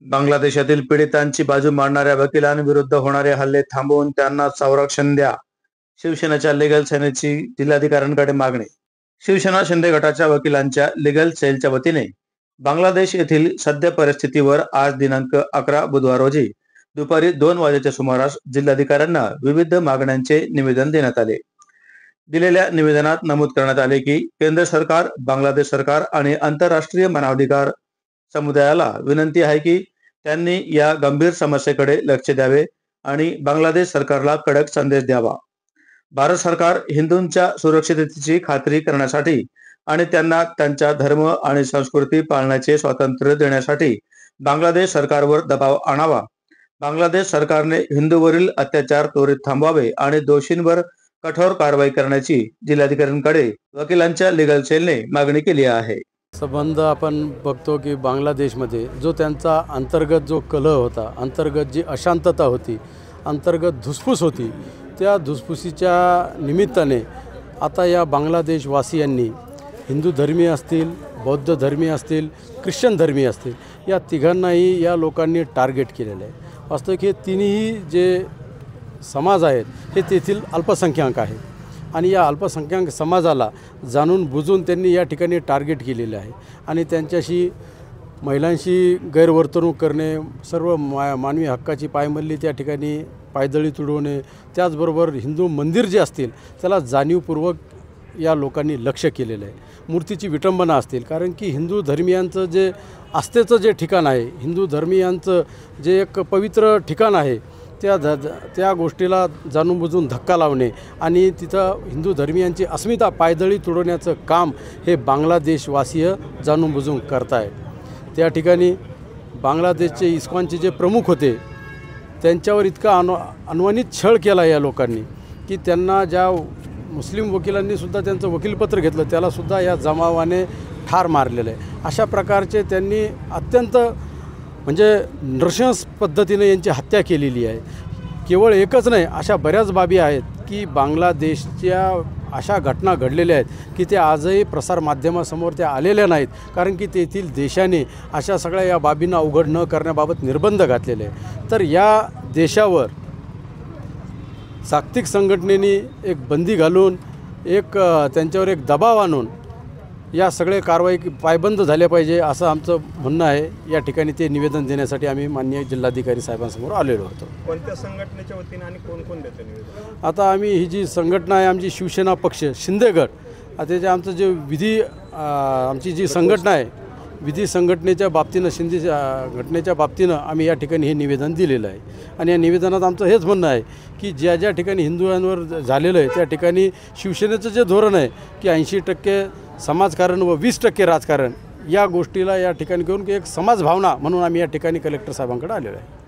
बांगलादेशातील पीडितांची बाजू मांडणाऱ्या वकिलांविरुद्ध होणारे हल्ले थांबवून त्यांना संरक्षण द्या. शिवसेनेच्या लीगल सेनेची जिल्हाधिकाऱ्यांकडे मागणी. शिवसेना शिंदे गटाच्या वकिलांच्या लीगल सेलच्या वतीने बांगलादेश येथील सद्य परिस्थितीवर आज दिनांक 11 बुधवार रोजी दुपारी 2 वाजेच्या सुमारास जिल्हाधिकाऱ्यांना विविध मागण्यांचे निवेदन देण्यात आले. दिलेल्या निवेदनात नमूद करण्यात आले की केंद्र सरकार, बांगलादेश सरकार आणि आंतरराष्ट्रीय मानवाधिकार समुदायाला विनंती आहे की त्यांनी या गंभीर समस्येकडे लक्ष द्यावे आणि बांगलादेश सरकारला कडक संदेश द्यावा. भारत सरकार हिंदूंच्या सुरक्षिततेची खात्री करण्यासाठी आणि त्यांना त्यांचा धर्म आणि संस्कृती पाळण्याचे स्वातंत्र्य देण्यासाठी बांगलादेश सरकारवर दबाव आणावा. बांगलादेश सरकारने हिंदूवरील अत्याचार त्वरित थांबवावे आणि दोषींवर कठोर कारवाई करण्याची जिल्हाधिकाऱ्यांकडे वकिलांच्या लीगल सेलने मागणी केली आहे. संबंध आपण बघतो की बांगलादेशमध्ये जो त्यांचा अंतर्गत जो कलह होता, अंतर्गत जी अशांतता होती, अंतर्गत धुसफूस होती, त्या धुसफुसीच्या निमित्ताने आता या बांगलादेशवासियांनी हिंदू धर्मीय असतील, बौद्ध धर्मीय असतील, ख्रिश्चन धर्मीय असतील, या तिघांनाही या लोकांनी टार्गेट केलेलं आहे. वास्तविक हे तिन्ही जे समाज आहेत हे तेथील अल्पसंख्याक आहेत आणि या अल्पसंख्याक समाजाला जाणून बुजून त्यांनी या ठिकाणी टार्गेट केलेले आहे आणि त्यांच्याशी महिलांशी गैरवर्तणूक करणे, सर्व मानवी हक्काची पायमल्ली त्या ठिकाणी पायदळी तुडवणे, त्याचबरोबर हिंदू मंदिर जे असतील त्याला जाणीवपूर्वक या लोकांनी लक्ष केलेलं आहे. मूर्तीची विटंबना असतील, कारण की हिंदू धर्मियांचं जे आस्थेचं जे ठिकाण आहे, हिंदू धर्मियांचं जे एक पवित्र ठिकाण आहे, त्या गोष्टीला जाणून बुजून धक्का लावणे आणि तिथं हिंदू धर्मियांची अस्मिता पायदळी तुडवण्याचं काम हे बांगलादेशवासीय जाणून बुजून करताय. त्या ठिकाणी बांगलादेशचे इस्कॉनचे जे प्रमुख होते त्यांच्यावर इतका अनवणित छळ केला या लोकांनी की त्यांना ज्या मुस्लिम वकिलांनी सुद्धा त्यांचं वकीलपत्र घेतलं त्यालासुद्धा या जमावाने ठार मारलेलं आहे. अशा प्रकारचे त्यांनी अत्यंत म्हणजे नृशंस पद्धतीने यांची हत्या केलेली आहे. केवळ एकच नाही, अशा बऱ्याच बाबी आहेत की बांगलादेशच्या अशा घटना घडलेल्या आहेत की त्या आजही प्रसारमाध्यमासमोर त्या आलेल्या नाहीत, कारण की तेथील देशाने अशा सगळ्या या बाबींना उघड न करण्याबाबत निर्बंध घातलेले आहे. तर या देशावर जागतिक संघटनेने एक बंदी घालून त्यांच्यावर एक दबाव आणून या सगळे कारवाई पायबंद झाल्या पाहिजे असं आमचं म्हणणं आहे. या ठिकाणी ते निवेदन देण्यासाठी आम्ही माननीय जिल्हाधिकारी साहेबांसमोर आलेलो होतो. कोणत्या संघटनेच्या वतीने आणि कोण कोण देतं निवेदन? आता आम्ही ही जी संघटना आहे आमची शिवसेना पक्ष शिंदे गट, त्याचे आमचं जे आमची जी संघटना आहे विधी संघटनेच्या बाबतीनं, शिंदे घटनेच्या बाबतीनं आम्ही या ठिकाणी हे निवेदन दिलेलं आहे. आणि या निवेदनात आमचं हेच म्हणणं आहे की ज्या ज्या ठिकाणी हिंदुयांवर झालेलं आहे त्या ठिकाणी शिवसेनेचं जे धोरण आहे की 80% समाजकारण व 20% राजकारण, या गोष्टीला या ठिकाणी घेऊन की एक समाजभावना म्हणून आम्ही या ठिकाणी कलेक्टर साहेबांकडे आलेलो आहे.